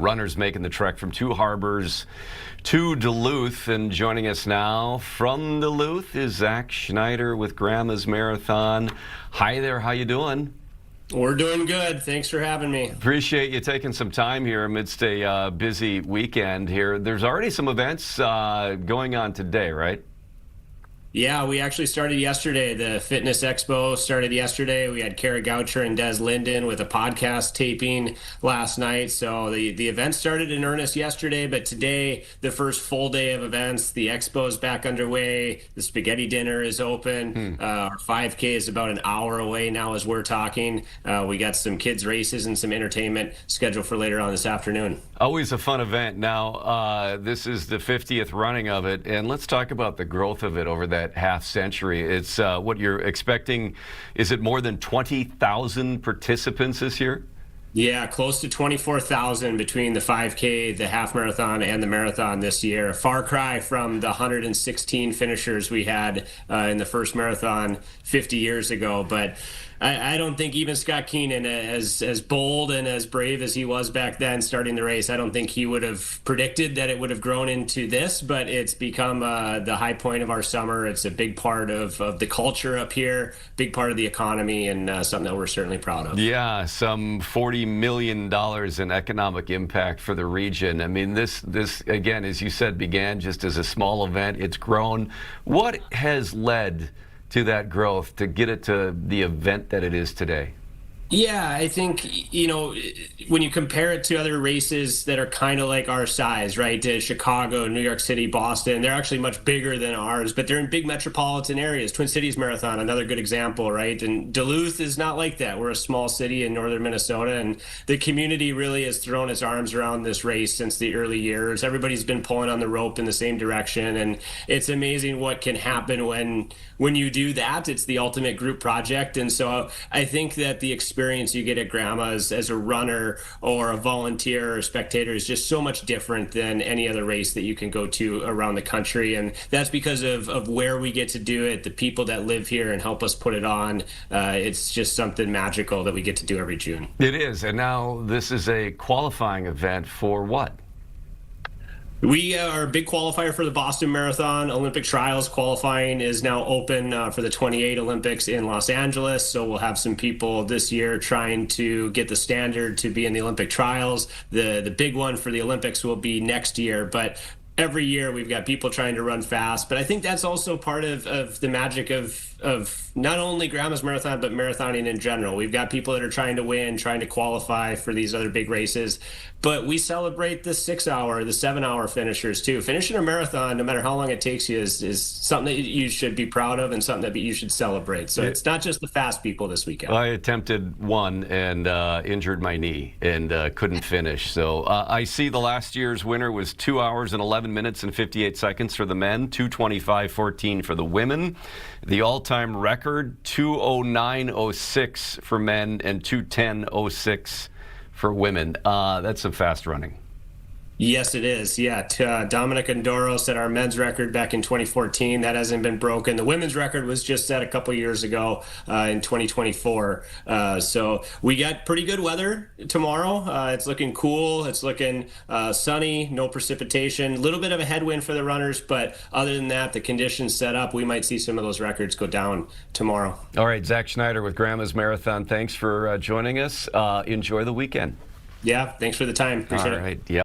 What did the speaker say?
Runners making the trek from Two Harbors to Duluth, and joining us now from Duluth is Zach Schneider with Grandma's Marathon. Hi there, how you doing? We're doing good. Thanks for having me. Appreciate you taking some time here amidst a busy weekend here. There's already some events going on today, right? Yeah, we actually started yesterday. The Fitness Expo started yesterday. We had Kara Goucher and Des Linden with a podcast taping last night. So the event started in earnest yesterday, but today, the first full day of events, the expo is back underway. The spaghetti dinner is open. Our 5K is about an hour away now as we're talking. We got some kids races and some entertainment scheduled for later on this afternoon. Always a fun event. Now, this is the 50th running of it, and let's talk about the growth of it over that half century. It's what you're expecting. Is it more than 20,000 participants this year? Yeah, close to 24,000 between the 5K, the half marathon, and the marathon this year. A far cry from the 116 finishers we had in the first marathon 50 years ago. But I don't think even Scott Keenan, as bold and as brave as he was back then starting the race, I don't think he would have predicted that it would have grown into this, but it's become the high point of our summer. It's a big part of the culture up here, big part of the economy, and something that we're certainly proud of. Yeah, some $40 million in economic impact for the region. I mean, this again, as you said, began just as a small event. It's grown. What has led to that growth to get it to the event that it is today? Yeah, I think, when you compare it to other races that are kind of like our size, right, to Chicago, New York City, Boston, they're actually much bigger than ours, but they're in big metropolitan areas. Twin Cities Marathon, another good example, right? And Duluth is not like that. We're a small city in northern Minnesota, and the community really has thrown its arms around this race since the early years. Everybody's been pulling on the rope in the same direction, and it's amazing what can happen when you do that. It's the ultimate group project, and so I think that the experience you get at Grandma's as a runner or a volunteer or a spectator is just so much different than any other race that you can go to around the country. And that's because of where we get to do it, the people that live here and help us put it on. It's just something magical that we get to do every June. It is. And now this is a qualifying event for what? We are a big qualifier for the Boston Marathon. Olympic trials qualifying is now open for the 28 Olympics in Los Angeles. So we'll have some people this year trying to get the standard to be in the Olympic trials. The big one for the Olympics will be next year. But every year we've got people trying to run fast. But I think that's also part of the magic of not only Grandma's Marathon, but marathoning in general. We've got people that are trying to win, trying to qualify for these other big races. But we celebrate the 6-hour, the 7-hour finishers too. Finishing a marathon, no matter how long it takes you, is something that you should be proud of and something that you should celebrate. So it's not just the fast people this weekend. I attempted one and injured my knee and couldn't finish. So I see the last year's winner was 2 hours and 11 minutes and 58 seconds for the men, 2:25:14 for the women. The all-time record, 2:09:06 for men and 2:10:06 for women. That's some fast running. Yes, it is. Yeah, Dominic Andoro set our men's record back in 2014. That hasn't been broken. The women's record was just set a couple years ago in 2024. So we got pretty good weather tomorrow. It's looking cool. It's looking sunny, no precipitation. A little bit of a headwind for the runners, but other than that, the conditions set up. We might see some of those records go down tomorrow. All right, Zach Schneider with Grandma's Marathon. Thanks for joining us. Enjoy the weekend. Yeah, thanks for the time. Appreciate it. All right. Yeah.